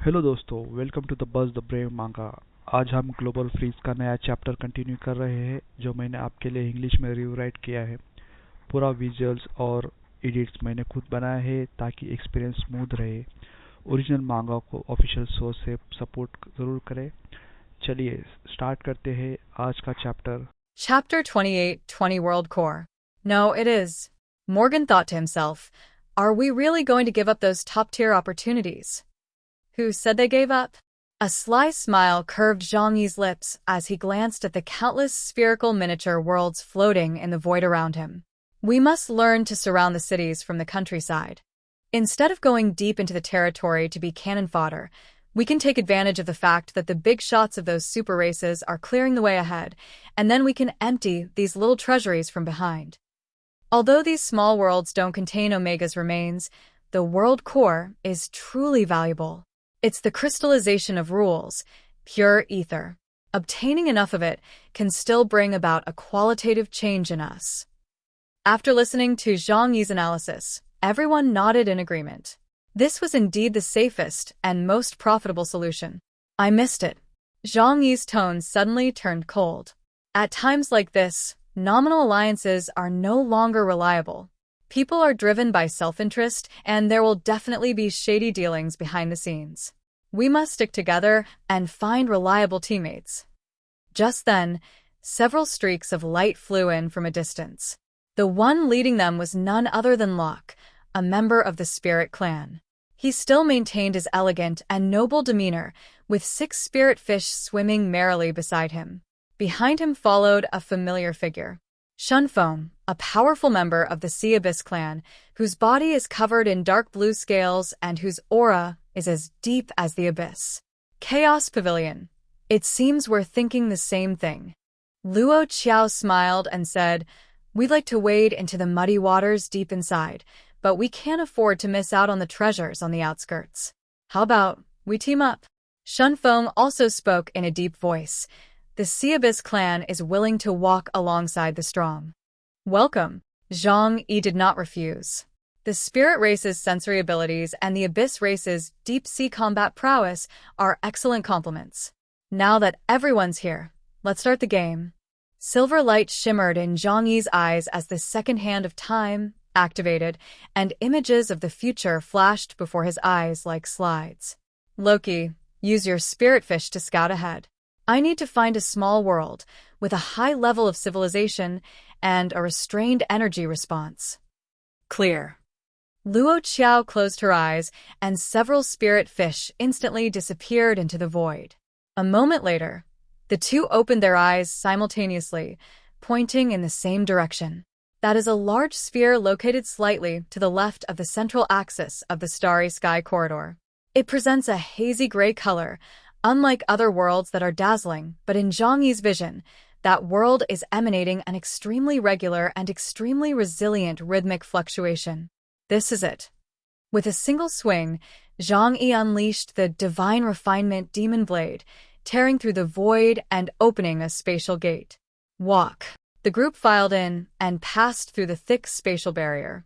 Hello दोस्तों, welcome to the बज the brave मांगा। आज हम ग्लोबल फ्रीज का नया चैप्टर कंटिन्यू कर रहे हैं जो मैंने आपके लिए इंग्लिश में रिव्यू राइट किया है। पूरा विजुअल्स और एडिट्स मैंने खुद बनाया है ताकि एक्सपीरियंस स्मूथ रहे। ओरिजिनल मांगा को ऑफिशियल सोर्स से सपोर्ट जरूर करें। चलिए स्टार्ट करते हैं आज का chapter. Chapter 28, 20 World Core. No, it is. Morgan thought to himself, are we really going to give up those top-tier opportunities? Who said they gave up? A sly smile curved Zhang Yi's lips as he glanced at the countless spherical miniature worlds floating in the void around him. We must learn to surround the cities from the countryside. Instead of going deep into the territory to be cannon fodder, we can take advantage of the fact that the big shots of those super races are clearing the way ahead, and then we can empty these little treasuries from behind. Although these small worlds don't contain Omega's remains, the world core is truly valuable. It's the crystallization of rules, pure ether. Obtaining enough of it can still bring about a qualitative change in us. After listening to Zhang Yi's analysis, everyone nodded in agreement. This was indeed the safest and most profitable solution. I missed it. Zhang Yi's tone suddenly turned cold. At times like this, nominal alliances are no longer reliable. People are driven by self-interest, and there will definitely be shady dealings behind the scenes. We must stick together and find reliable teammates. Just then, several streaks of light flew in from a distance. The one leading them was none other than Locke, a member of the Spirit clan. He still maintained his elegant and noble demeanor, with 6 spirit fish swimming merrily beside him. Behind him followed a familiar figure. Shunfeng, a powerful member of the Sea Abyss clan, whose body is covered in dark blue scales and whose aura is as deep as the abyss. Chaos Pavilion. It seems we're thinking the same thing. Luo Qiao smiled and said, we'd like to wade into the muddy waters deep inside, but we can't afford to miss out on the treasures on the outskirts. How about we team up? Shunfeng also spoke in a deep voice. The Sea Abyss clan is willing to walk alongside the strong. Welcome. Zhang Yi did not refuse. The Spirit race's sensory abilities and the Abyss race's deep-sea combat prowess are excellent complements. Now that everyone's here, let's start the game. Silver light shimmered in Zhang Yi's eyes as the second hand of time activated, and images of the future flashed before his eyes like slides. Loki, use your spirit fish to scout ahead. I need to find a small world with a high level of civilization and a restrained energy response. Clear. Luo Qiao closed her eyes, and several spirit fish instantly disappeared into the void. A moment later, the two opened their eyes simultaneously, pointing in the same direction. That is a large sphere located slightly to the left of the central axis of the starry sky corridor. It presents a hazy gray color, unlike other worlds that are dazzling, but in Zhang Yi's vision, that world is emanating an extremely regular and extremely resilient rhythmic fluctuation. This is it. With a single swing, Zhang Yi unleashed the divine refinement demon blade, tearing through the void and opening a spatial gate. Walk. The group filed in and passed through the thick spatial barrier.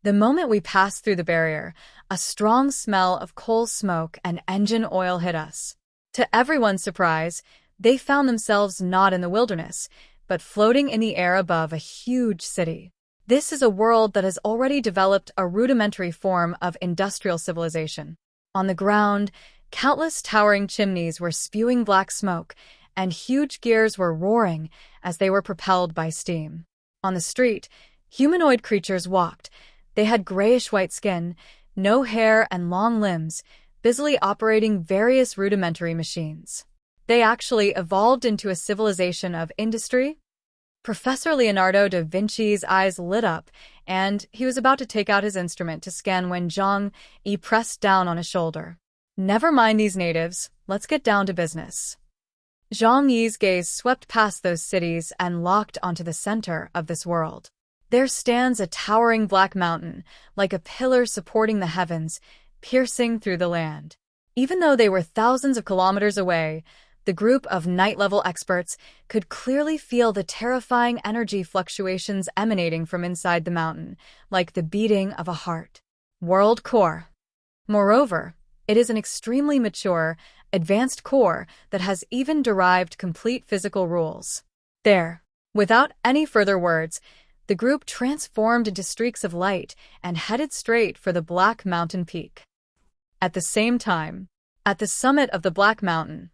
The moment we passed through the barrier, a strong smell of coal smoke and engine oil hit us. To everyone's surprise, they found themselves not in the wilderness, but floating in the air above a huge city. This is a world that has already developed a rudimentary form of industrial civilization. On the ground, countless towering chimneys were spewing black smoke, and huge gears were roaring as they were propelled by steam. On the street, humanoid creatures walked. They had grayish-white skin, no hair, and long limbs, busily operating various rudimentary machines. They actually evolved into a civilization of industry. Professor Leonardo da Vinci's eyes lit up, and he was about to take out his instrument to scan when Zhang Yi pressed down on his shoulder. Never mind these natives, let's get down to business. Zhang Yi's gaze swept past those cities and locked onto the center of this world. There stands a towering black mountain, like a pillar supporting the heavens, piercing through the land. Even though they were thousands of kilometers away, the group of night-level experts could clearly feel the terrifying energy fluctuations emanating from inside the mountain, like the beating of a heart. World core. Moreover, It is an extremely mature, advanced core that has even derived complete physical rules. There. Without any further words, the group transformed into streaks of light and headed straight for the Black Mountain peak. At the same time, at the summit of the Black Mountain,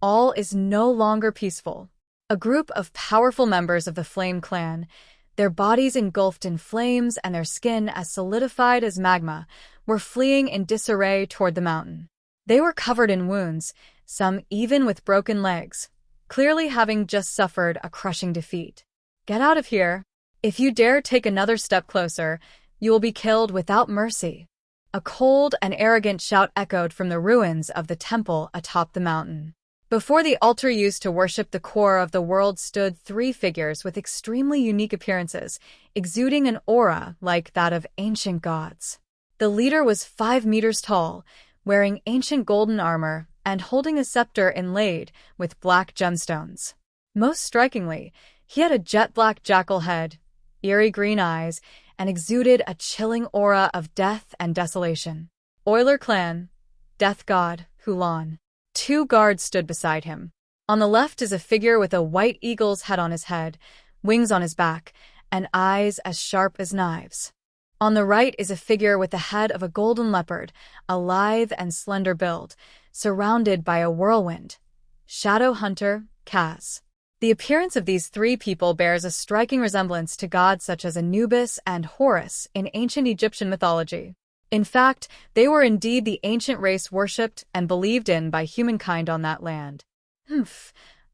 all is no longer peaceful. A group of powerful members of the Flame Clan, their bodies engulfed in flames and their skin as solidified as magma, were fleeing in disarray toward the mountain. They were covered in wounds, some even with broken legs, clearly having just suffered a crushing defeat. Get out of here. If you dare take another step closer, you will be killed without mercy. A cold and arrogant shout echoed from the ruins of the temple atop the mountain. Before the altar used to worship the core of the world stood three figures with extremely unique appearances, exuding an aura like that of ancient gods. The leader was 5 meters tall, wearing ancient golden armor and holding a scepter inlaid with black gemstones. Most strikingly, he had a jet-black jackal head, eerie green eyes, and exuded a chilling aura of death and desolation. Oiler Clan, Death God, Hulan. 2 guards stood beside him. On the left is a figure with a white eagle's head on his head, wings on his back, and eyes as sharp as knives. On the right is a figure with the head of a golden leopard, a lithe and slender build, surrounded by a whirlwind. Shadow Hunter, Kaz. The appearance of these 3 people bears a striking resemblance to gods such as Anubis and Horus in ancient Egyptian mythology. In fact, they were indeed the ancient race worshipped and believed in by humankind on that land.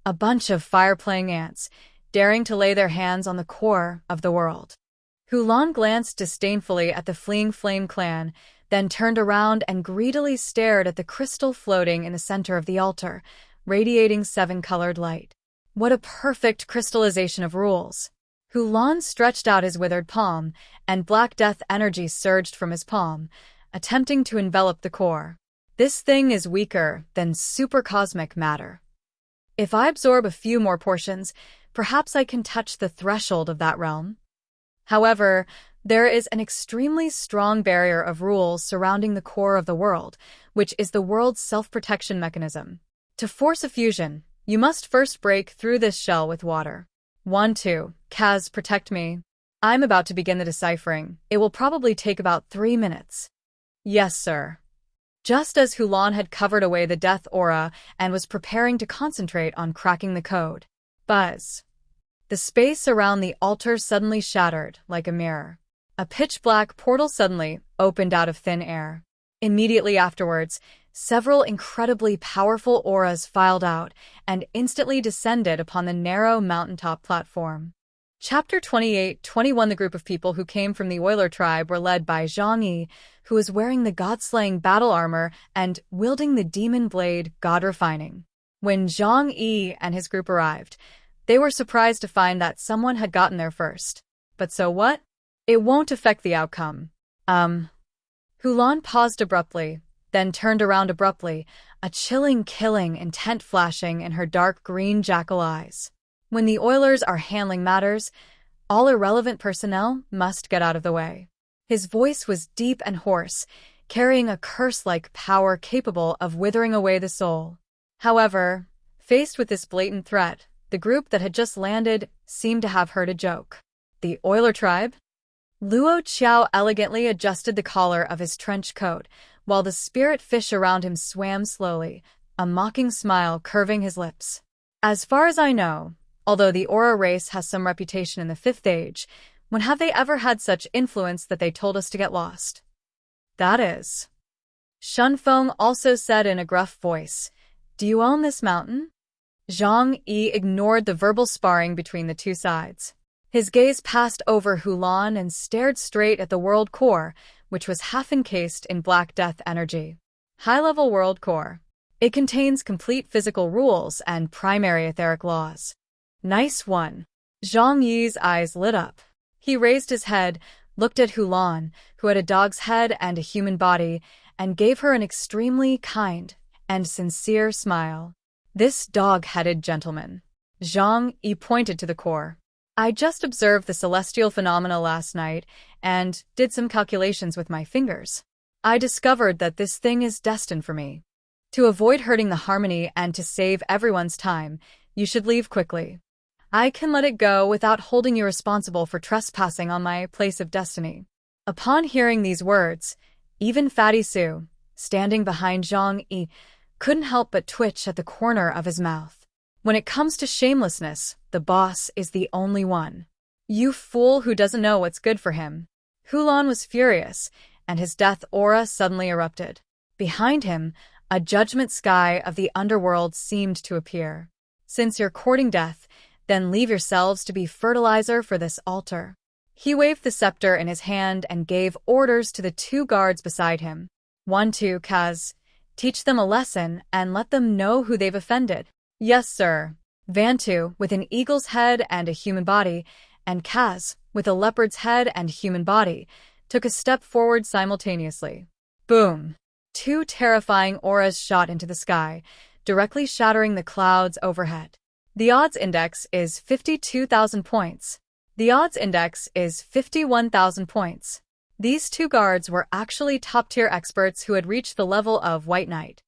A bunch of fire-playing ants, daring to lay their hands on the core of the world. Hulan glanced disdainfully at the fleeing Flame Clan, then turned around and greedily stared at the crystal floating in the center of the altar, radiating 7-colored light. What a perfect crystallization of rules! Hulan stretched out his withered palm, and black death energy surged from his palm, attempting to envelop the core. This thing is weaker than supercosmic matter. If I absorb a few more portions, perhaps I can touch the threshold of that realm. However, there is an extremely strong barrier of rules surrounding the core of the world, which is the world's self-protection mechanism. To force a fusion, you must first break through this shell with water. 1-2, Kaz, protect me. I'm about to begin the deciphering. It will probably take about 3 minutes. Yes, sir. Just as Hulan had covered away the death aura and was preparing to concentrate on cracking the code. Buzz. The space around the altar suddenly shattered like a mirror. A pitch-black portal suddenly opened out of thin air. Immediately afterwards, several incredibly powerful auras filed out and instantly descended upon the narrow mountaintop platform. Chapter 28-21. The group of people who came from the Oiler tribe were led by Zhang Yi, who was wearing the god-slaying battle armor and wielding the demon blade, God Refining. When Zhang Yi and his group arrived, they were surprised to find that someone had gotten there first. But so what? It won't affect the outcome. Hulan paused abruptly, then turned around abruptly, a chilling, killing intent flashing in her dark green jackal eyes. When the Oilers are handling matters, all irrelevant personnel must get out of the way. His voice was deep and hoarse, carrying a curse-like power capable of withering away the soul. However, faced with this blatant threat, the group that had just landed seemed to have heard a joke. The Oiler tribe? Luo Qiao elegantly adjusted the collar of his trench coat, while the spirit fish around him swam slowly, a mocking smile curving his lips. As far as I know, although the Aura race has some reputation in the 5th Age, when have they ever had such influence that they told us to get lost? That is. Shunfeng also said in a gruff voice, "Do you own this mountain?" Zhang Yi ignored the verbal sparring between the two sides. His gaze passed over Hulan and stared straight at the world core, which was half encased in black death energy. High-level world core. It contains complete physical rules and primary etheric laws. Nice one. Zhang Yi's eyes lit up. He raised his head, looked at Hulan, who had a dog's head and a human body, and gave her an extremely kind and sincere smile. This dog-headed gentleman. Zhang Yi pointed to the core. I just observed the celestial phenomena last night and did some calculations with my fingers. I discovered that this thing is destined for me. To avoid hurting the harmony and to save everyone's time, you should leave quickly. I can let it go without holding you responsible for trespassing on my place of destiny." Upon hearing these words, even Fatty Sue, standing behind Zhang Yi, couldn't help but twitch at the corner of his mouth. When it comes to shamelessness, the boss is the only one. You fool who doesn't know what's good for him. Hulan was furious, and his death aura suddenly erupted. Behind him, a judgment sky of the underworld seemed to appear. "Since you're courting death, then leave yourselves to be fertilizer for this altar." He waved the scepter in his hand and gave orders to the 2 guards beside him. 1-2, Kaz. Teach them a lesson and let them know who they've offended. "Yes, sir." Vantu, with an eagle's head and a human body, and Kaz, with a leopard's head and human body, took a step forward simultaneously. Boom! 2 terrifying auras shot into the sky, directly shattering the clouds overhead. The odds index is 52,000 points. The odds index is 51,000 points. These 2 guards were actually top-tier experts who had reached the level of White Knight.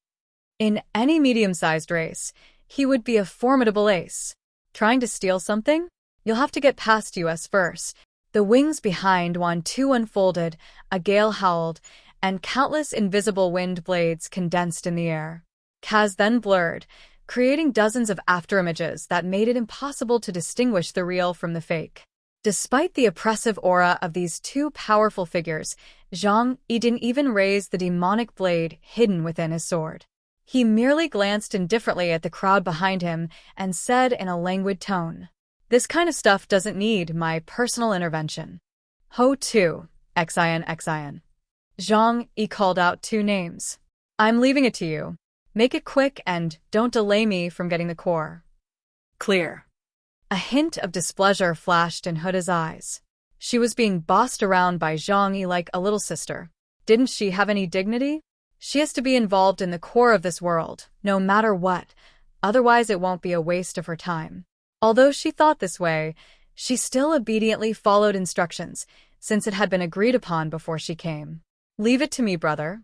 In any medium-sized race, he would be a formidable ace. Trying to steal something? You'll have to get past us first. The wings behind 1-2 unfolded, a gale howled, and countless invisible wind blades condensed in the air. Kaz then blurred, creating dozens of afterimages that made it impossible to distinguish the real from the fake. Despite the oppressive aura of these 2 powerful figures, Zhang Yi didn't even raise the demonic blade hidden within his sword. He merely glanced indifferently at the crowd behind him and said in a languid tone, "This kind of stuff doesn't need my personal intervention." "Ho 2, Xian Xian." Zhang Yi called out 2 names. "I'm leaving it to you. Make it quick and don't delay me from getting the core." "Clear." A hint of displeasure flashed in Huda's eyes. She was being bossed around by Zhang Yi like a little sister. Didn't she have any dignity? She has to be involved in the core of this world, no matter what, otherwise it won't be a waste of her time. Although she thought this way, she still obediently followed instructions, since it had been agreed upon before she came. "Leave it to me, brother."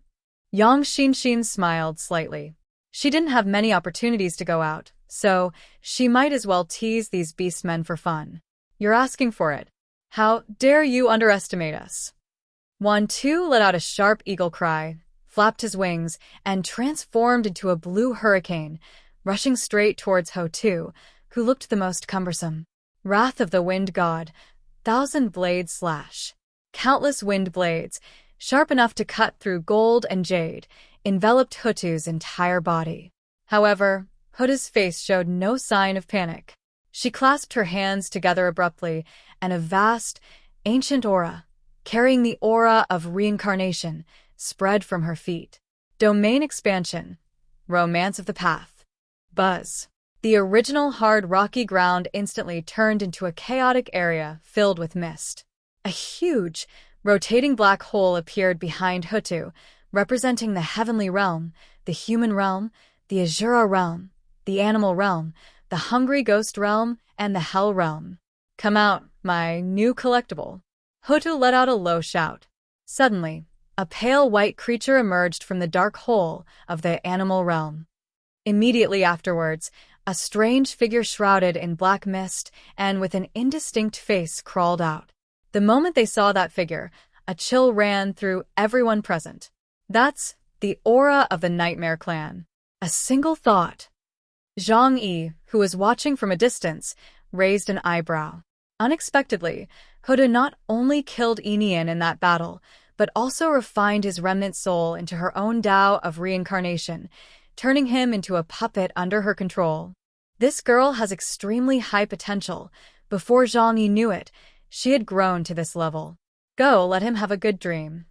Yang Xinshin smiled slightly. She didn't have many opportunities to go out, so she might as well tease these beastmen for fun. "You're asking for it. How dare you underestimate us?" 1-2 let out a sharp eagle cry, flapped his wings, and transformed into a blue hurricane, rushing straight towards Ho2, who looked the most cumbersome. Wrath of the Wind God, 1,000 blades slash. Countless wind blades, sharp enough to cut through gold and jade, enveloped Hutu's entire body. However, Huda's face showed no sign of panic. She clasped her hands together abruptly, and a vast, ancient aura, carrying the aura of reincarnation, spread from her feet. Domain expansion. Romance of the path. Buzz. The original hard rocky ground instantly turned into a chaotic area filled with mist. A huge, rotating black hole appeared behind Hutu, representing the heavenly realm, the human realm, the Azura realm, the animal realm, the hungry ghost realm, and the hell realm. "Come out, my new collectible." Hutu let out a low shout. Suddenly, a pale white creature emerged from the dark hole of the animal realm. Immediately afterwards, a strange figure shrouded in black mist and with an indistinct face crawled out. The moment they saw that figure, a chill ran through everyone present. That's the aura of the Nightmare Clan. A single thought. Zhang Yi, who was watching from a distance, raised an eyebrow. Unexpectedly, Huda not only killed Enian in that battle, but also refined his remnant soul into her own Tao of reincarnation, turning him into a puppet under her control. This girl has extremely high potential. Before Zhang Yi knew it, she had grown to this level. Go, let him have a good dream.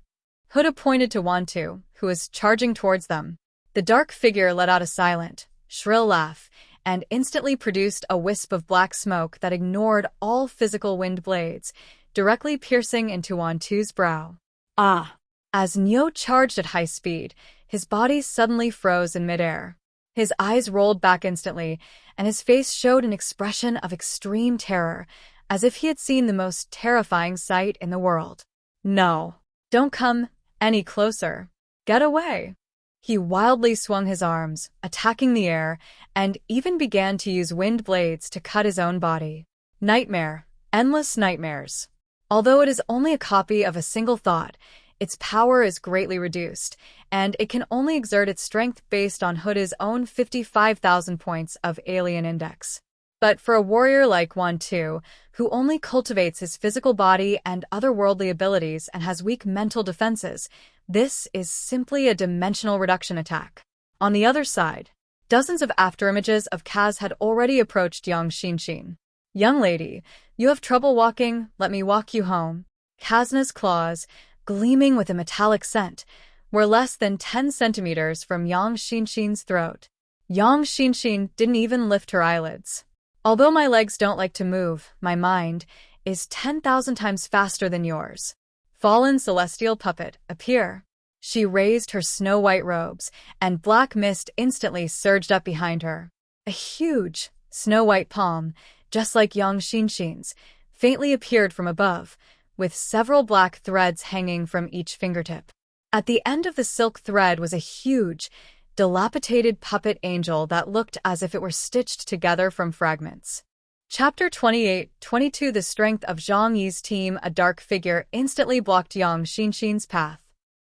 Huda pointed to Wantu, who was charging towards them. The dark figure let out a silent, shrill laugh, and instantly produced a wisp of black smoke that ignored all physical wind blades, directly piercing into Wantu's brow. Ah! As Nyo charged at high speed, his body suddenly froze in midair. His eyes rolled back instantly, and his face showed an expression of extreme terror, as if he had seen the most terrifying sight in the world. No, don't come any closer. Get away! He wildly swung his arms, attacking the air, and even began to use wind blades to cut his own body. Nightmare. Endless nightmares. Although it is only a copy of a single thought, its power is greatly reduced, and it can only exert its strength based on Hood's own 55,000 points of alien index. But for a warrior like Wan-Tu, who only cultivates his physical body and otherworldly abilities and has weak mental defenses, this is simply a dimensional reduction attack. On the other side, dozens of afterimages of Kaz had already approached young Shinshin. Young lady, you have trouble walking, let me walk you home. Kazna's claws, gleaming with a metallic scent, were less than 10 centimeters from Yang Shinshin's throat. Yang Shinshin didn't even lift her eyelids. Although my legs don't like to move, my mind is 10,000 times faster than yours. Fallen celestial puppet, appear. She raised her snow-white robes, and black mist instantly surged up behind her. A huge, snow-white palm, just like Yang Shinshin's, faintly appeared from above, with several black threads hanging from each fingertip. At the end of the silk thread was a huge, dilapidated puppet angel that looked as if it were stitched together from fragments. Chapter 28-22 The strength of Zhang Yi's team. A dark figure instantly blocked Yang Shinshin's path.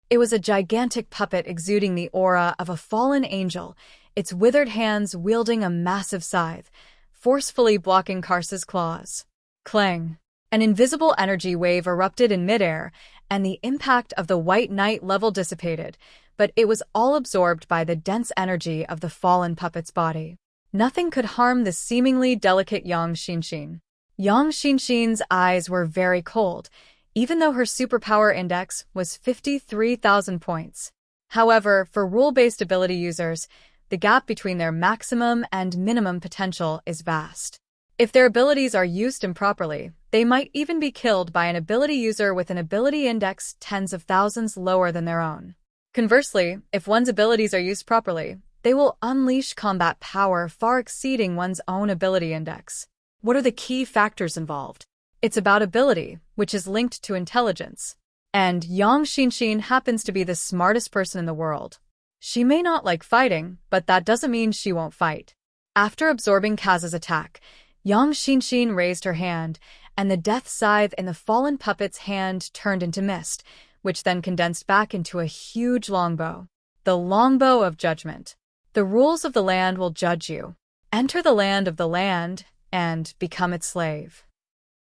It was a gigantic puppet exuding the aura of a fallen angel, its withered hands wielding a massive scythe, forcefully blocking Karsa's claws. Clang! An invisible energy wave erupted in midair, and the impact of the white knight level dissipated, but it was all absorbed by the dense energy of the fallen puppet's body. Nothing could harm the seemingly delicate Yang Shinshin. Yang Shinshin's eyes were very cold, even though her superpower index was 53,000 points. However, for rule-based ability users, the gap between their maximum and minimum potential is vast. If their abilities are used improperly, they might even be killed by an ability user with an ability index tens of thousands lower than their own. Conversely, if one's abilities are used properly, they will unleash combat power far exceeding one's own ability index. What are the key factors involved? It's about ability, which is linked to intelligence. And Yang Shinshin happens to be the smartest person in the world. She may not like fighting, but that doesn't mean she won't fight. After absorbing Kaz's attack, Yang Shinshin raised her hand, and the death scythe in the fallen puppet's hand turned into mist, which then condensed back into a huge longbow. The longbow of judgment. The rules of the land will judge you. Enter the land of the land and become its slave.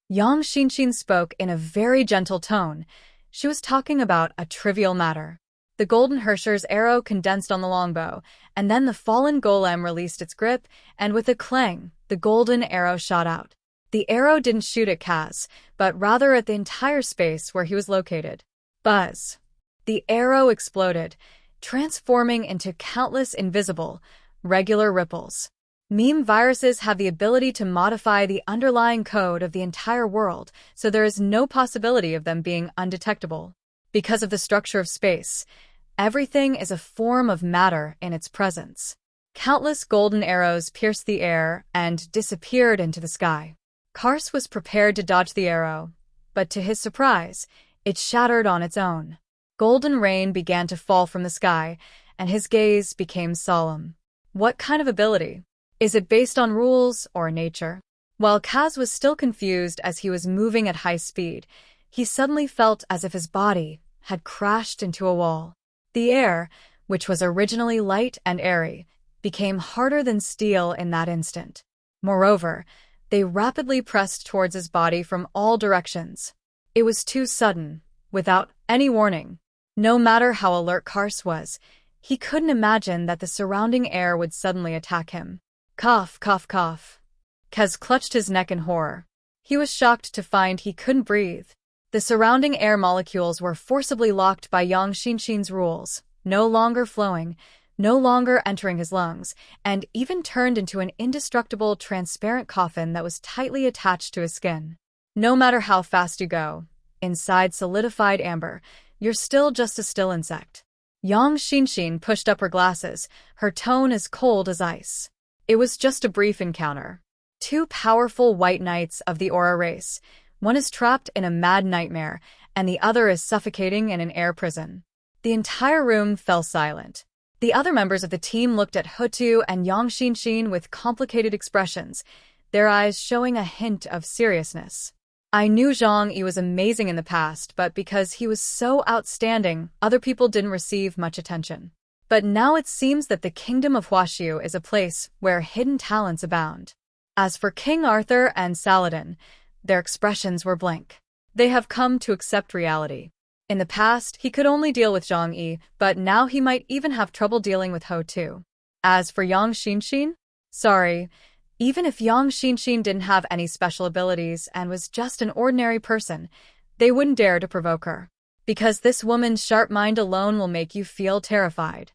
Yang Shinshin spoke in a very gentle tone. She was talking about a trivial matter. The golden Hersher's arrow condensed on the longbow, and then the fallen golem released its grip, and with a clang, the golden arrow shot out. The arrow didn't shoot at Kaz, but rather at the entire space where he was located. Buzz. The arrow exploded, transforming into countless invisible, regular ripples. Meme viruses have the ability to modify the underlying code of the entire world, so there is no possibility of them being undetectable. Because of the structure of space, everything is a form of matter in its presence. Countless golden arrows pierced the air and disappeared into the sky. Kars was prepared to dodge the arrow, but to his surprise, it shattered on its own. Golden rain began to fall from the sky, and his gaze became solemn. What kind of ability? Is it based on rules or nature? While Kaz was still confused as he was moving at high speed, he suddenly felt as if his body had crashed into a wall. The air, which was originally light and airy, became harder than steel in that instant. Moreover, they rapidly pressed towards his body from all directions. It was too sudden, without any warning. No matter how alert Kars was, he couldn't imagine that the surrounding air would suddenly attack him. Cough, cough, cough. Kaz clutched his neck in horror. He was shocked to find he couldn't breathe. The surrounding air molecules were forcibly locked by Yang Shinshin's rules, no longer flowing, no longer entering his lungs, and even turned into an indestructible, transparent coffin that was tightly attached to his skin. No matter how fast you go, inside solidified amber, you're still just a still insect. Yang Shinshin pushed up her glasses, her tone as cold as ice. It was just a brief encounter. Two powerful white knights of the Aura race. One is trapped in a mad nightmare, and the other is suffocating in an air prison. The entire room fell silent. The other members of the team looked at Hotu and Yang Xinshin with complicated expressions, their eyes showing a hint of seriousness. I knew Zhang Yi was amazing in the past, but because he was so outstanding, other people didn't receive much attention. But now it seems that the kingdom of Huaxiu is a place where hidden talents abound. As for King Arthur and Saladin, their expressions were blank. They have come to accept reality. In the past, he could only deal with Zhang Yi, but now he might even have trouble dealing with Ho Tu. As for Yang Xinshin? Sorry, even if Yang Xinshin didn't have any special abilities and was just an ordinary person, they wouldn't dare to provoke her. Because this woman's sharp mind alone will make you feel terrified.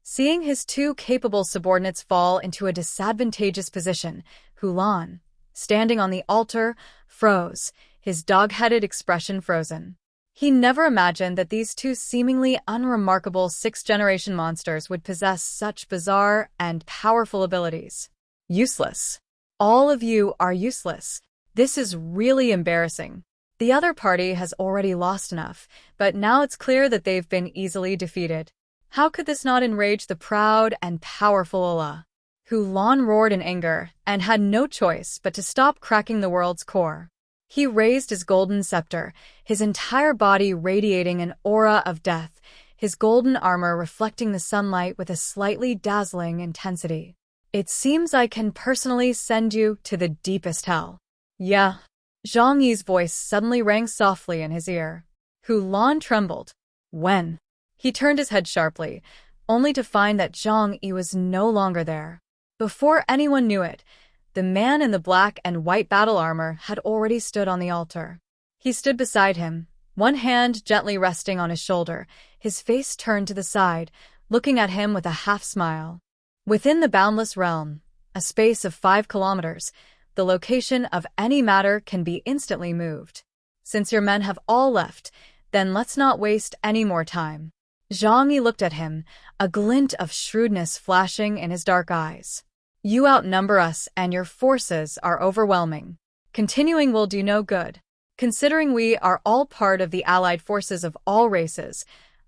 Seeing his two capable subordinates fall into a disadvantageous position, Hulan, standing on the altar, froze, his dog-headed expression frozen. He never imagined that these two seemingly unremarkable sixth-generation monsters would possess such bizarre and powerful abilities. Useless. All of you are useless. This is really embarrassing. The other party has already lost enough, but now it's clear that they've been easily defeated. How could this not enrage the proud and powerful Allah? Hulan roared in anger and had no choice but to stop cracking the world's core. He raised his golden scepter, his entire body radiating an aura of death, his golden armor reflecting the sunlight with a slightly dazzling intensity. It seems I can personally send you to the deepest hell. Yeah. Zhang Yi's voice suddenly rang softly in his ear. Hulan trembled. When? He turned his head sharply, only to find that Zhang Yi was no longer there. Before anyone knew it, the man in the black and white battle armor had already stood on the altar. He stood beside him, one hand gently resting on his shoulder, his face turned to the side, looking at him with a half-smile. Within the boundless realm, a space of 5 kilometers, the location of any matter can be instantly moved. Since your men have all left, then let's not waste any more time. Zhang Yi looked at him, a glint of shrewdness flashing in his dark eyes. You outnumber us and your forces are overwhelming. Continuing will do no good. Considering we are all part of the allied forces of all races,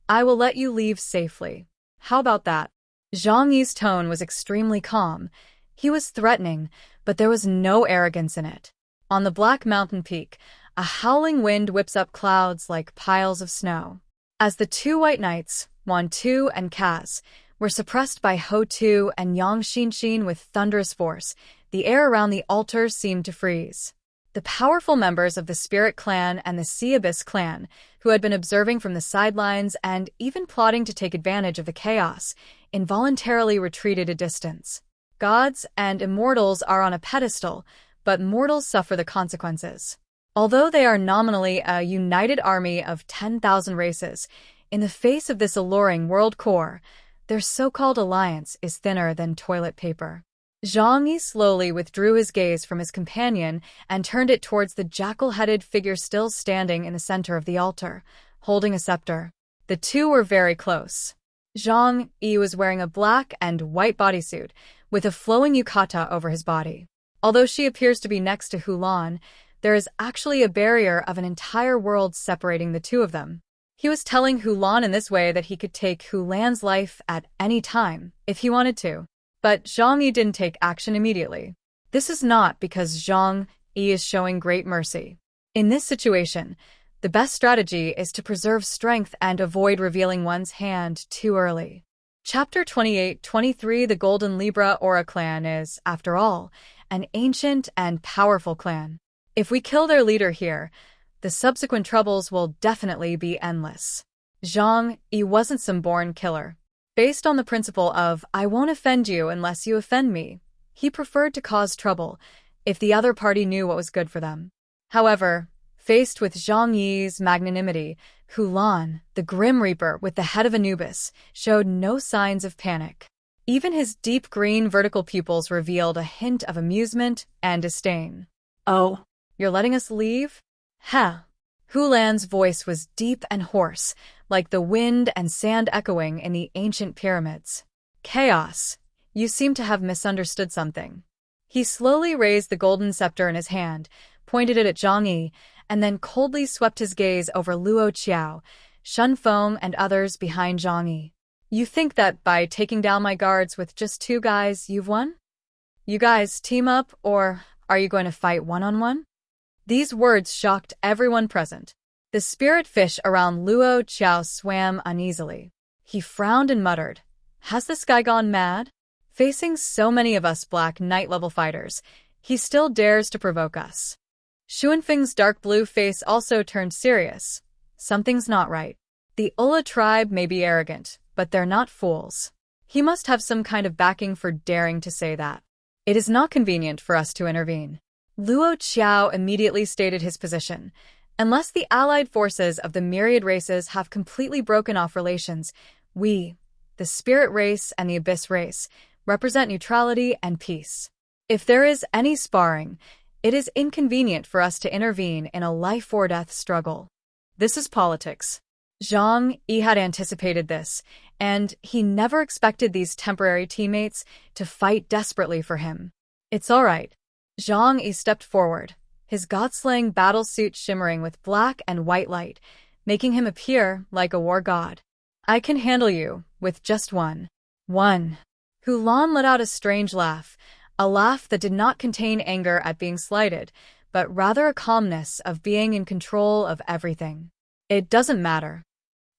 I will let you leave safely. How about that? Zhang Yi's tone was extremely calm. He was threatening, but there was no arrogance in it. On the black mountain peak, a howling wind whips up clouds like piles of snow. As the two white knights, Wan Tu and Kaz, were suppressed by Ho Tu and Yang Xinshin with thunderous force, the air around the altar seemed to freeze. The powerful members of the Spirit Clan and the Sea Abyss Clan, who had been observing from the sidelines and even plotting to take advantage of the chaos, involuntarily retreated a distance. Gods and immortals are on a pedestal, but mortals suffer the consequences. Although they are nominally a united army of 10,000 races, in the face of this alluring world core, their so-called alliance is thinner than toilet paper. Zhang Yi slowly withdrew his gaze from his companion and turned it towards the jackal-headed figure still standing in the center of the altar, holding a scepter. The two were very close. Zhang Yi was wearing a black and white bodysuit, with a flowing yukata over his body. Although she appears to be next to Hulan, there is actually a barrier of an entire world separating the two of them. He was telling Hulan in this way that he could take Hulan's life at any time, if he wanted to. But Zhang Yi didn't take action immediately. This is not because Zhang Yi is showing great mercy. In this situation, the best strategy is to preserve strength and avoid revealing one's hand too early. Chapter 28-23 The Golden Libra Aura Clan is, after all, an ancient and powerful clan. If we kill their leader here, the subsequent troubles will definitely be endless. Zhang Yi wasn't some born killer. Based on the principle of, I won't offend you unless you offend me, he preferred to cause trouble if the other party knew what was good for them. However, faced with Zhang Yi's magnanimity, Hulan, the Grim Reaper with the head of Anubis, showed no signs of panic. Even his deep green vertical pupils revealed a hint of amusement and disdain. Oh, you're letting us leave? Heh. Hulan's voice was deep and hoarse, like the wind and sand echoing in the ancient pyramids. Chaos. You seem to have misunderstood something. He slowly raised the golden scepter in his hand, pointed it at Zhang Yi, and then coldly swept his gaze over Luo Qiao, Shun Feng and others behind Zhang Yi. You think that by taking down my guards with just 2 guys, you've won? You guys team up, or are you going to fight one-on-one? These words shocked everyone present. The spirit fish around Luo Qiao swam uneasily. He frowned and muttered, "Has this guy gone mad? Facing so many of us Black Knight-level fighters, he still dares to provoke us." Xuanfeng's dark blue face also turned serious. Something's not right. The Ula tribe may be arrogant, but they're not fools. He must have some kind of backing for daring to say that. It is not convenient for us to intervene. Luo Qiao immediately stated his position. Unless the allied forces of the myriad races have completely broken off relations, we, the spirit race and the abyss race, represent neutrality and peace. If there is any sparring, it is inconvenient for us to intervene in a life-or-death struggle. This is politics. Zhang Yi had anticipated this, and he never expected these temporary teammates to fight desperately for him. It's all right. Zhang Yi stepped forward, his god-slaying battle suit shimmering with black and white light, making him appear like a war god. I can handle you with just one. Hulan let out a strange laugh, a laugh that did not contain anger at being slighted, but rather a calmness of being in control of everything. It doesn't matter.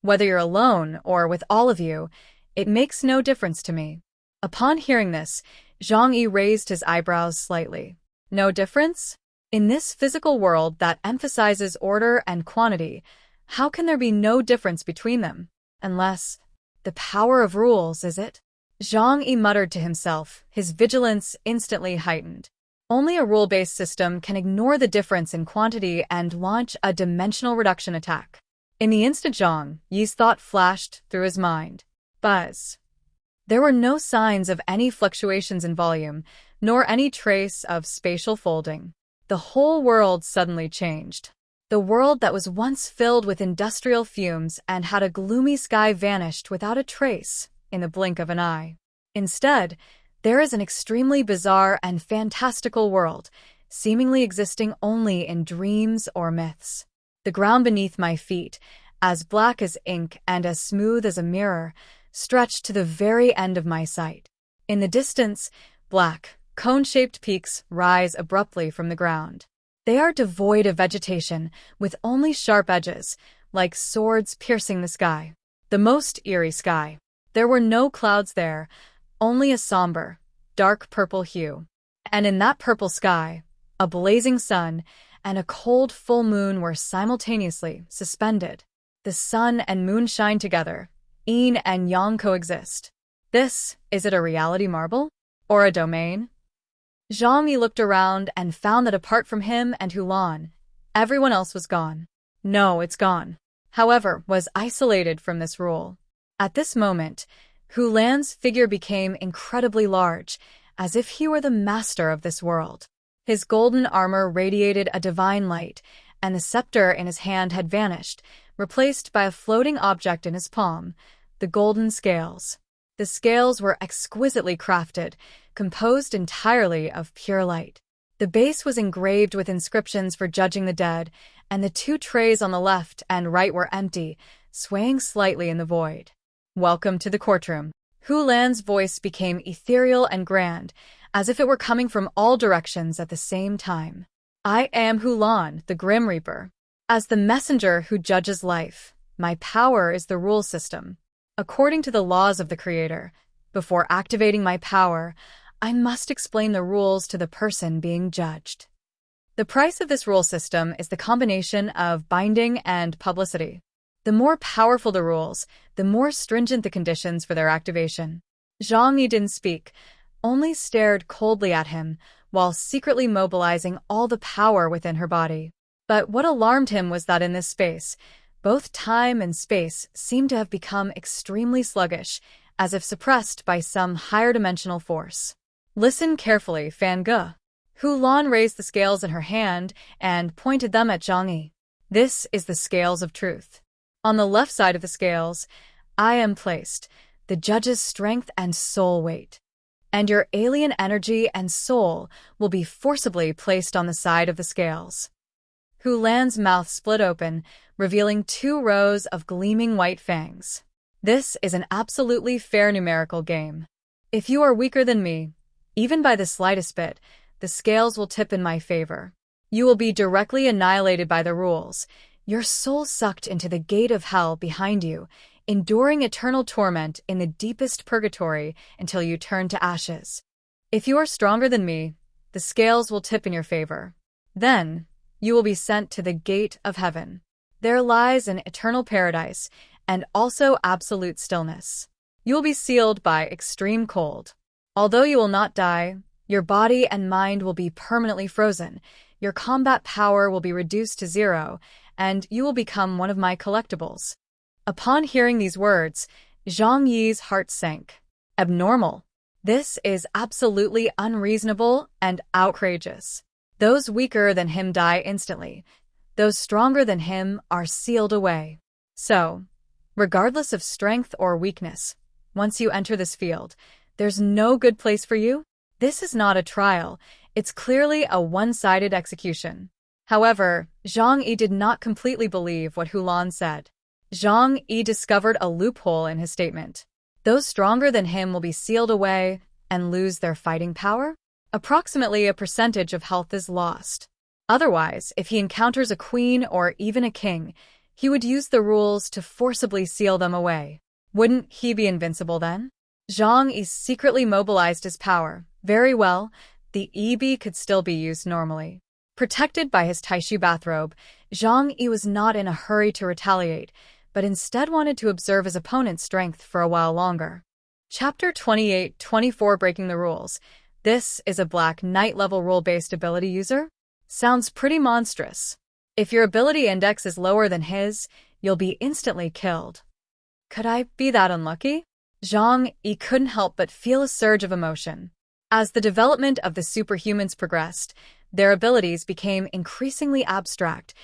Whether you're alone or with all of you, it makes no difference to me. Upon hearing this, Zhang Yi raised his eyebrows slightly. No difference? In this physical world that emphasizes order and quantity, how can there be no difference between them? Unless the power of rules, is it? Zhang Yi muttered to himself, his vigilance instantly heightened. Only a rule-based system can ignore the difference in quantity and launch a dimensional reduction attack. In the instant Zhang Yi's thought flashed through his mind. Buzz. There were no signs of any fluctuations in volume, nor any trace of spatial folding. The whole world suddenly changed. The world that was once filled with industrial fumes and had a gloomy sky vanished without a trace in the blink of an eye. Instead, there is an extremely bizarre and fantastical world, seemingly existing only in dreams or myths. The ground beneath my feet, as black as ink and as smooth as a mirror, stretched to the very end of my sight. In the distance, black, cone-shaped peaks rise abruptly from the ground. They are devoid of vegetation, with only sharp edges, like swords piercing the sky. The most eerie sky. There were no clouds there, only a somber, dark purple hue. And in that purple sky, a blazing sun and a cold full moon were simultaneously suspended. The sun and moon shine together. Yin and yang coexist. Is it a reality marble? Or a domain? Zhang Yi looked around and found that apart from him and Hulan, everyone else was gone. No, it's gone. However, was isolated from this rule. At this moment, Hulan's figure became incredibly large, as if he were the master of this world. His golden armor radiated a divine light, and the scepter in his hand had vanished, replaced by a floating object in his palm, the golden scales. The scales were exquisitely crafted, composed entirely of pure light. The base was engraved with inscriptions for judging the dead, and the 2 trays on the left and right were empty, swaying slightly in the void. Welcome to the courtroom. Hulan's voice became ethereal and grand, as if it were coming from all directions at the same time. I am Hulan, the Grim Reaper. As the messenger who judges life, my power is the rule system. According to the laws of the Creator, before activating my power, I must explain the rules to the person being judged. The price of this rule system is the combination of binding and publicity. The more powerful the rules, the more stringent the conditions for their activation. Zhang Yi didn't speak, only stared coldly at him, while secretly mobilizing all the power within her body. But what alarmed him was that in this space, both time and space seemed to have become extremely sluggish, as if suppressed by some higher dimensional force. Listen carefully, Fan Ge. Hulan raised the scales in her hand and pointed them at Zhang Yi. This is the scales of truth. On the left side of the scales, I am placed, the judge's strength and soul weight. And your alien energy and soul will be forcibly placed on the side of the scales. Hu Lan's mouth split open, revealing 2 rows of gleaming white fangs. This is an absolutely fair numerical game. If you are weaker than me, even by the slightest bit, the scales will tip in my favor. You will be directly annihilated by the rules, your soul sucked into the gate of hell behind you, enduring eternal torment in the deepest purgatory until you turn to ashes. If you are stronger than me, the scales will tip in your favor. Then, you will be sent to the gate of heaven. There lies an eternal paradise, and also absolute stillness. You will be sealed by extreme cold. Although you will not die, your body and mind will be permanently frozen, your combat power will be reduced to 0, and you will become one of my collectibles. Upon hearing these words, Zhang Yi's heart sank. Abnormal. This is absolutely unreasonable and outrageous. Those weaker than him die instantly. Those stronger than him are sealed away. So, regardless of strength or weakness, once you enter this field, there's no good place for you. This is not a trial. It's clearly a one-sided execution. However, Zhang Yi did not completely believe what Hu Lan said. Zhang Yi discovered a loophole in his statement. Those stronger than him will be sealed away and lose their fighting power? Approximately a percentage of health is lost. Otherwise, if he encounters a queen or even a king, he would use the rules to forcibly seal them away. Wouldn't he be invincible then? Zhang Yi secretly mobilized his power. Very well, the EB could still be used normally. Protected by his Taishi bathrobe, Zhang Yi was not in a hurry to retaliate, but instead wanted to observe his opponent's strength for a while longer. Chapter 28-24 Breaking the Rules. This is a Black Knight level rule-based ability user? Sounds pretty monstrous. If your ability index is lower than his, you'll be instantly killed. Could I be that unlucky? Zhang Yi couldn't help but feel a surge of emotion. As the development of the superhumans progressed, their abilities became increasingly abstract,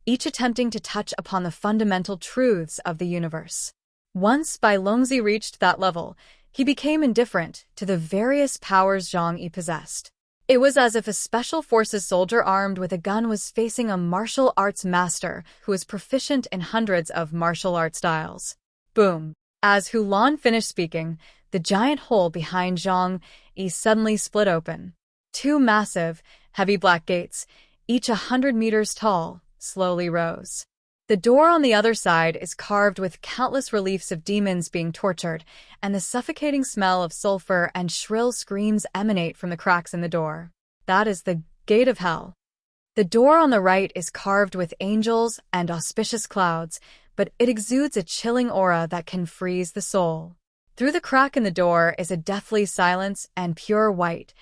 each attempting to touch upon the fundamental truths of the universe. Once Bai Longzi reached that level, he became indifferent to the various powers Zhang Yi possessed. It was as if a special forces soldier armed with a gun was facing a martial arts master who was proficient in hundreds of martial art styles. Boom! As Hu Lan finished speaking, the giant hole behind Zhang Yi suddenly split open. 2 massive, heavy black gates, each 100 meters tall, slowly rose. The door on the other side is carved with countless reliefs of demons being tortured, and the suffocating smell of sulfur and shrill screams emanate from the cracks in the door. That is the gate of hell. The door on the right is carved with angels and auspicious clouds, but it exudes a chilling aura that can freeze the soul. Through the crack in the door is a deathly silence and pure white.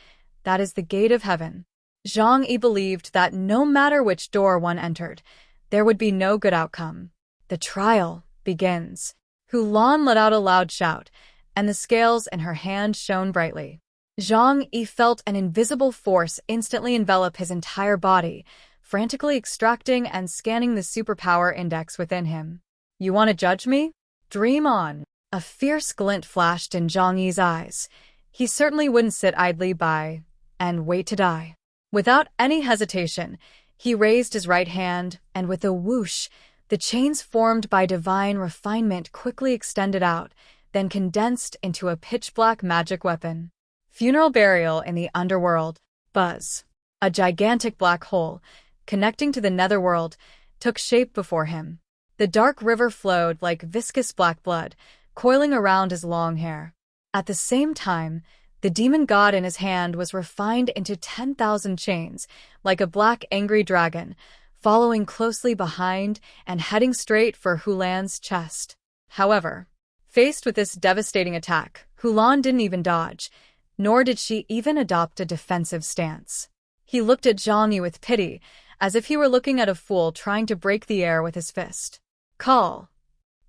That is the gate of heaven. Zhang Yi believed that no matter which door one entered, there would be no good outcome. The trial begins. Hu Lan let out a loud shout, and the scales in her hand shone brightly. Zhang Yi felt an invisible force instantly envelop his entire body, frantically extracting and scanning the superpower index within him. You want to judge me? Dream on. A fierce glint flashed in Zhang Yi's eyes. He certainly wouldn't sit idly by and wait to die. Without any hesitation, he raised his right hand, and with a whoosh, the chains formed by divine refinement quickly extended out, then condensed into a pitch-black magic weapon. Funeral burial in the underworld. Buzz. A gigantic black hole, connecting to the netherworld, took shape before him. The dark river flowed like viscous black blood, coiling around his long hair. At the same time, the demon god in his hand was refined into 10,000 chains, like a black angry dragon, following closely behind and heading straight for Hu Lan's chest. However, faced with this devastating attack, Hu Lan didn't even dodge, nor did she even adopt a defensive stance. He looked at Zhang Yi with pity, as if he were looking at a fool trying to break the air with his fist. Call.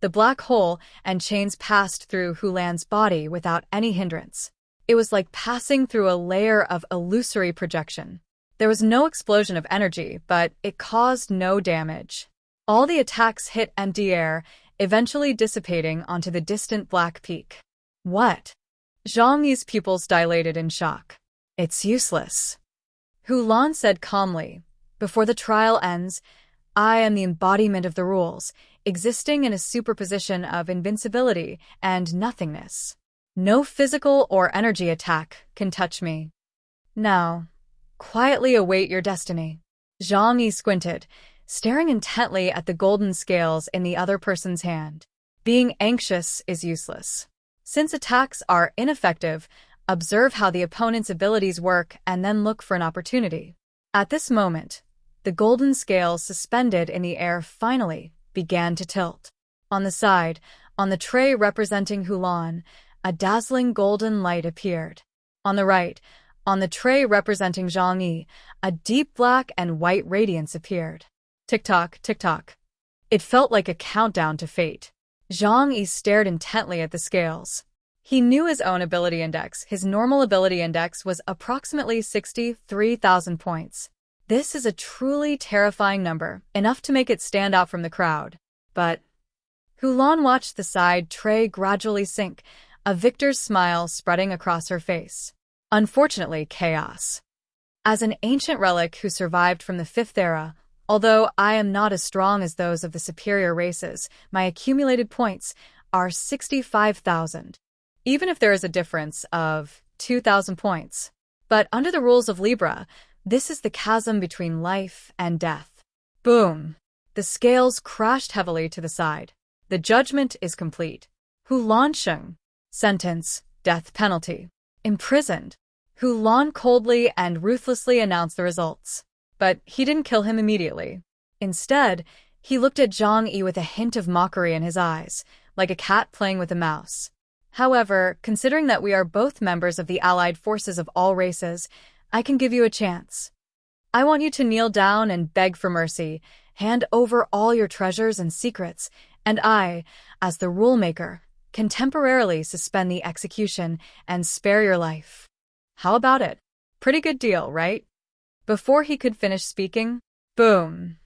The black hole and chains passed through Hu Lan's body without any hindrance. It was like passing through a layer of illusory projection. There was no explosion of energy, but it caused no damage. All the attacks hit empty air, eventually dissipating onto the distant black peak. What? Zhang Yi's pupils dilated in shock. It's useless. Hu Lan said calmly, before the trial ends, I am the embodiment of the rules, existing in a superposition of invincibility and nothingness. No physical or energy attack can touch me. Now, quietly await your destiny. Zhang Yi squinted, staring intently at the golden scales in the other person's hand. Being anxious is useless. Since attacks are ineffective, observe how the opponent's abilities work and then look for an opportunity. At this moment, the golden scales suspended in the air finally began to tilt. On the side, on the tray representing Hulan, a dazzling golden light appeared. On the right, on the tray representing Zhang Yi, a deep black and white radiance appeared. Tick-tock, tick-tock. It felt like a countdown to fate. Zhang Yi stared intently at the scales. He knew his own ability index. His normal ability index was approximately 63,000 points. This is a truly terrifying number, enough to make it stand out from the crowd. But Hulan watched the side tray gradually sink, a victor's smile spreading across her face. Unfortunately, chaos. As an ancient relic who survived from the Fifth Era, although I am not as strong as those of the superior races, my accumulated points are 65,000. Even if there is a difference of 2,000 points. But under the rules of Libra, this is the chasm between life and death. Boom! The scales crashed heavily to the side. The judgment is complete. Hulan Sheng. Sentence, death penalty. Imprisoned. Hulan coldly and ruthlessly announced the results. But he didn't kill him immediately. Instead, he looked at Zhang Yi with a hint of mockery in his eyes, like a cat playing with a mouse. However, considering that we are both members of the allied forces of all races, I can give you a chance. I want you to kneel down and beg for mercy, hand over all your treasures and secrets, and I, as the rule maker, can temporarily suspend the execution and spare your life. How about it? Pretty good deal, right? Before he could finish speaking, boom!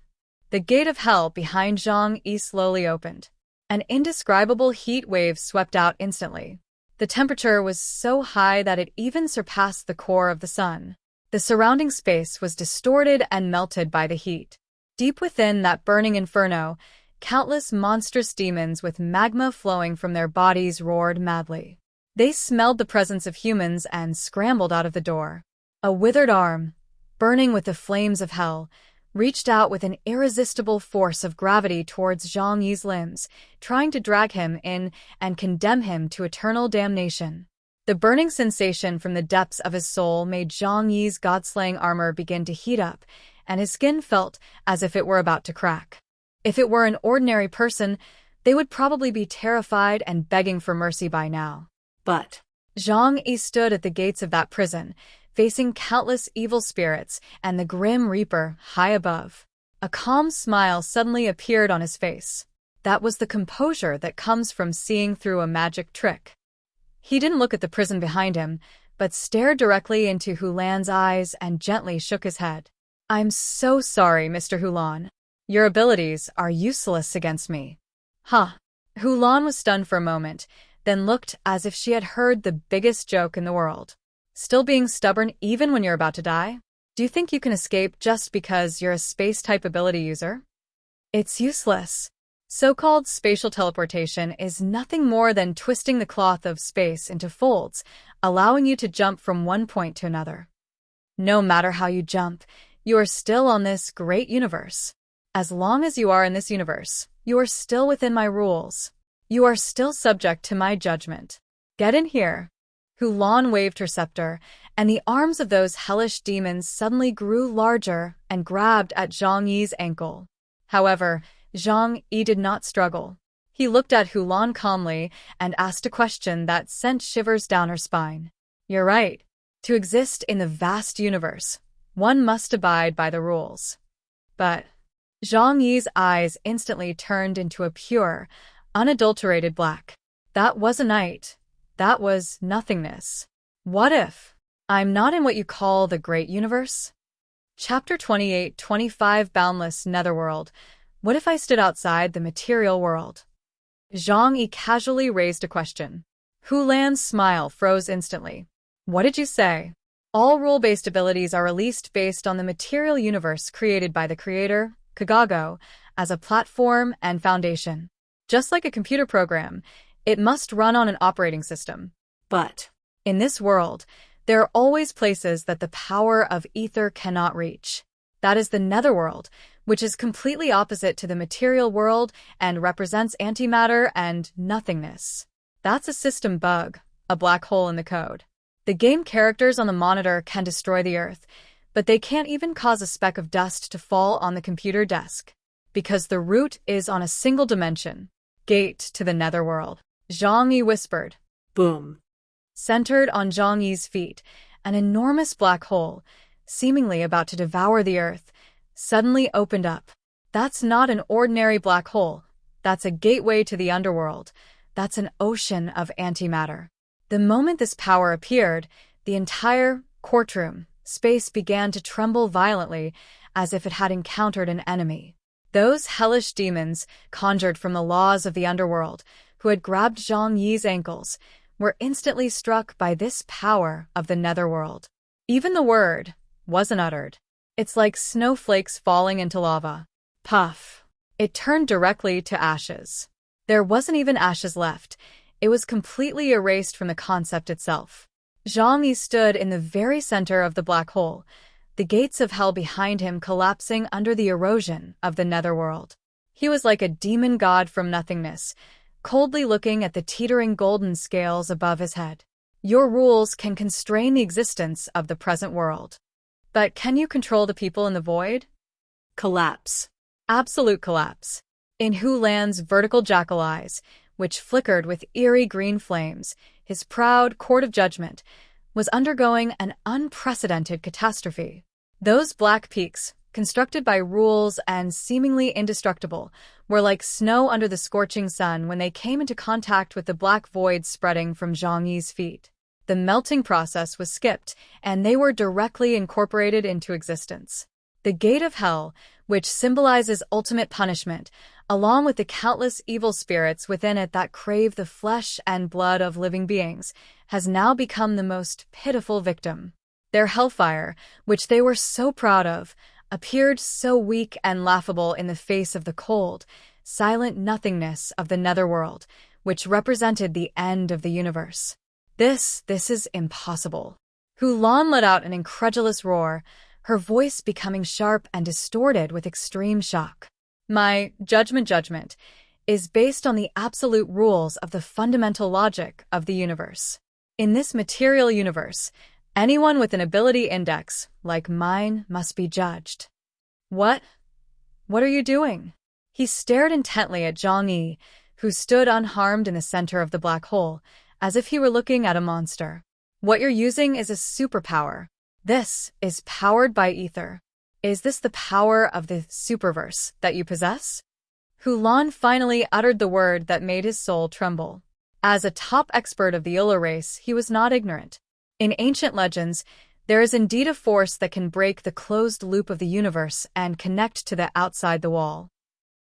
The gate of hell behind Zhang Yi slowly opened. An indescribable heat wave swept out instantly. The temperature was so high that it even surpassed the core of the sun. The surrounding space was distorted and melted by the heat. Deep within that burning inferno, countless monstrous demons with magma flowing from their bodies roared madly. They smelled the presence of humans and scrambled out of the door. A withered arm, burning with the flames of hell, reached out with an irresistible force of gravity towards Zhang Yi's limbs, trying to drag him in and condemn him to eternal damnation. The burning sensation from the depths of his soul made Zhang Yi's god-slaying armor begin to heat up, and his skin felt as if it were about to crack. If it were an ordinary person, they would probably be terrified and begging for mercy by now. But Zhang Yi stood at the gates of that prison, facing countless evil spirits and the Grim Reaper high above. A calm smile suddenly appeared on his face. That was the composure that comes from seeing through a magic trick. He didn't look at the prison behind him, but stared directly into Hulan's eyes and gently shook his head. I'm so sorry, Mr. Hulan. Your abilities are useless against me. Huh. Hulan was stunned for a moment, then looked as if she had heard the biggest joke in the world. Still being stubborn even when you're about to die? Do you think you can escape just because you're a space-type ability user? It's useless. So-called spatial teleportation is nothing more than twisting the cloth of space into folds, allowing you to jump from one point to another. No matter how you jump, you are still on this great universe. As long as you are in this universe, you are still within my rules. You are still subject to my judgment. Get in here. Hulan waved her scepter, and the arms of those hellish demons suddenly grew larger and grabbed at Zhang Yi's ankle. However, Zhang Yi did not struggle. He looked at Hulan calmly and asked a question that sent shivers down her spine. You're right. To exist in the vast universe, one must abide by the rules. But Zhang Yi's eyes instantly turned into a pure, unadulterated black. That was a night. That was nothingness. What if I'm not in what you call the great universe? Chapter 28-25 Boundless Netherworld. What if I stood outside the material world? Zhang Yi casually raised a question. Hulan's smile froze instantly. What did you say? All rule-based abilities are released based on the material universe created by the creator, Kagago, as a platform and foundation. Just like a computer program, it must run on an operating system. But in this world, there are always places that the power of ether cannot reach. That is the netherworld, which is completely opposite to the material world and represents antimatter and nothingness. That's a system bug, a black hole in the code. The game characters on the monitor can destroy the Earth, but they can't even cause a speck of dust to fall on the computer desk, because the root is on a single dimension. Gate to the netherworld. Zhang Yi whispered. Boom. Centered on Zhang Yi's feet, an enormous black hole, seemingly about to devour the Earth, suddenly opened up. That's not an ordinary black hole. That's a gateway to the underworld. That's an ocean of antimatter. The moment this power appeared, the entire courtroom space began to tremble violently, as if it had encountered an enemy. Those hellish demons, conjured from the laws of the underworld, who had grabbed Zhang Yi's ankles, were instantly struck by this power of the netherworld. Even the word wasn't uttered. It's like snowflakes falling into lava. Puff. It turned directly to ashes. There wasn't even ashes left. It was completely erased from the concept itself. Zhang Yi stood in the very center of the black hole, the gates of hell behind him collapsing under the erosion of the netherworld. He was like a demon god from nothingness, coldly looking at the teetering golden scales above his head. Your rules can constrain the existence of the present world. But can you control the people in the void? Collapse. Absolute collapse. In Hu Lan's vertical jackal eyes, which flickered with eerie green flames, his proud court of judgment was undergoing an unprecedented catastrophe. Those black peaks, constructed by rules and seemingly indestructible, were like snow under the scorching sun when they came into contact with the black void spreading from Zhang Yi's feet. The melting process was skipped, and they were directly incorporated into existence. The gate of hell, which symbolizes ultimate punishment, along with the countless evil spirits within it that crave the flesh and blood of living beings, has now become the most pitiful victim. Their hellfire, which they were so proud of, appeared so weak and laughable in the face of the cold, silent nothingness of the netherworld, which represented the end of the universe. This is impossible. Hu Lan let out an incredulous roar, her voice becoming sharp and distorted with extreme shock. My judgment is based on the absolute rules of the fundamental logic of the universe. In this material universe, anyone with an ability index, like mine, must be judged. What are you doing? He stared intently at Zhang Yi, who stood unharmed in the center of the black hole, as if he were looking at a monster. What you're using is a superpower. This is powered by ether. Is this the power of the superverse that you possess? Hu Lan finally uttered the word that made his soul tremble. As a top expert of the Illa race, he was not ignorant. In ancient legends, there is indeed a force that can break the closed loop of the universe and connect to the outside the wall.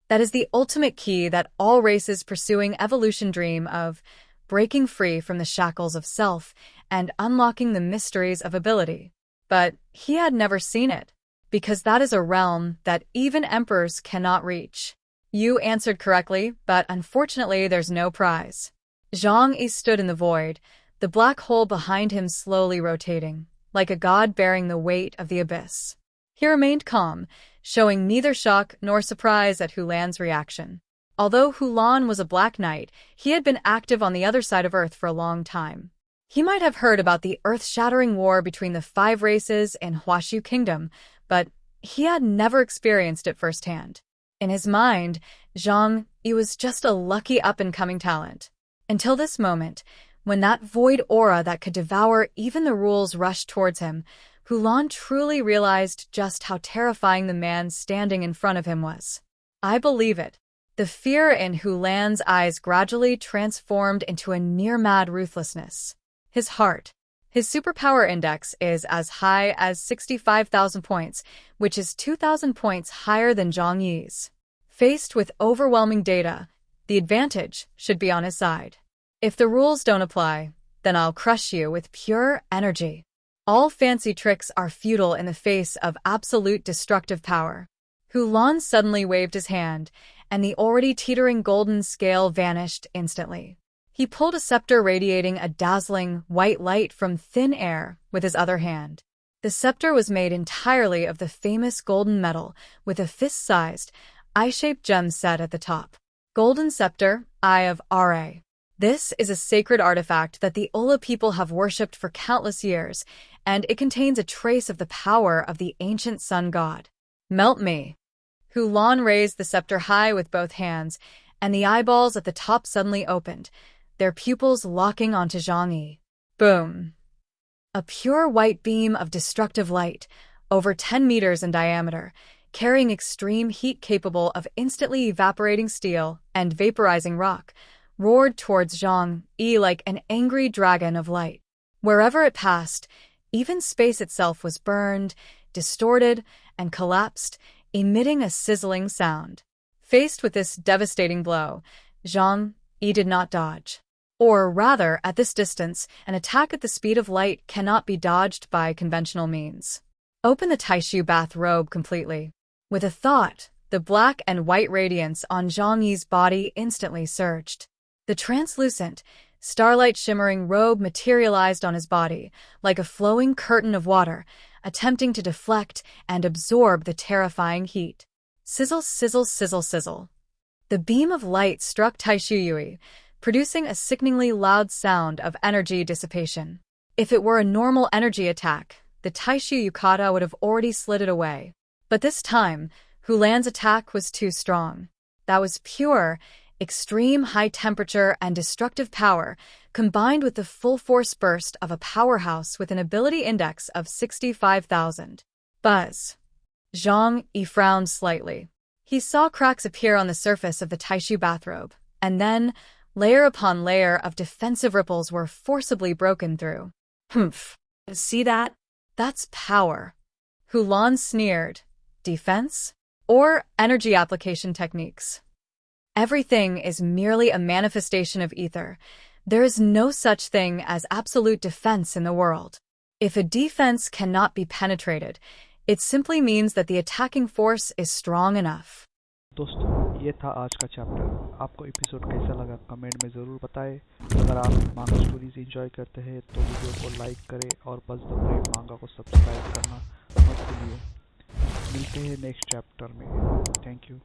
That is the ultimate key that all races pursuing evolution dream of, breaking free from the shackles of self and unlocking the mysteries of ability. But he had never seen it, because that is a realm that even emperors cannot reach. You answered correctly, but unfortunately there's no prize. Zhang Yi stood in the void, the black hole behind him slowly rotating, like a god bearing the weight of the abyss. He remained calm, showing neither shock nor surprise at Hu Lan's reaction. Although Hu Lan was a Black Knight, he had been active on the other side of Earth for a long time. He might have heard about the earth-shattering war between the 5 races in Huashu Kingdom, but he had never experienced it firsthand. In his mind, Zhang Yi was just a lucky up-and-coming talent. Until this moment, when that void aura that could devour even the rules rushed towards him, Hu Lan truly realized just how terrifying the man standing in front of him was. I believe it. The fear in Hu Lan's eyes gradually transformed into a near-mad ruthlessness. His heart. His superpower index is as high as 65,000 points, which is 2,000 points higher than Zhang Yi's. Faced with overwhelming data, the advantage should be on his side. If the rules don't apply, then I'll crush you with pure energy. All fancy tricks are futile in the face of absolute destructive power. Hulan suddenly waved his hand, and the already teetering golden scale vanished instantly. He pulled a scepter radiating a dazzling white light from thin air with his other hand. The scepter was made entirely of the famous golden metal, with a fist-sized, eye-shaped gem set at the top. Golden Scepter, Eye of Ra. This is a sacred artifact that the Ula people have worshipped for countless years, and it contains a trace of the power of the ancient sun god. Melt me. Hulan raised the scepter high with both hands, and the eyeballs at the top suddenly opened, their pupils locking onto Zhang Yi. Boom. A pure white beam of destructive light, over 10 meters in diameter, carrying extreme heat capable of instantly evaporating steel and vaporizing rock, roared towards Zhang Yi like an angry dragon of light. Wherever it passed, even space itself was burned, distorted, and collapsed, emitting a sizzling sound. Faced with this devastating blow, Zhang Yi did not dodge. Or rather, at this distance, an attack at the speed of light cannot be dodged by conventional means. Open the Taishu bathrobe completely. With a thought, the black and white radiance on Zhang Yi's body instantly surged. The translucent, starlight-shimmering robe materialized on his body, like a flowing curtain of water, attempting to deflect and absorb the terrifying heat. Sizzle, sizzle, sizzle, sizzle. The beam of light struck Taishu Yui, producing a sickeningly loud sound of energy dissipation. If it were a normal energy attack, the Taishu Yukata would have already slid it away. But this time, Hulan's attack was too strong. That was pure, extreme high temperature and destructive power, combined with the full force burst of a powerhouse with an ability index of 65,000. Buzz. Zhang Yi frowned slightly. He saw cracks appear on the surface of the Taishu bathrobe, and then, layer upon layer of defensive ripples were forcibly broken through. Humph. See that? That's power. Hulan sneered. Defense? Or energy application techniques? Everything is merely a manifestation of ether. There is no such thing as absolute defense in the world. If a defense cannot be penetrated, it simply means that the attacking force is strong enough. दोस्तों, ये था आज का chapter. आपको episode कैसा लगा comment में ज़रूर बताएं। अगर आप मांगा स्टोरीज एंजॉय करते हैं तो वीडियो को लाइक करें और बस द ब्रेव मांगा को सब्सक्राइब करना मत भूलिए। मिलते हैं नेक्स्ट चैप्टर में। Thank you.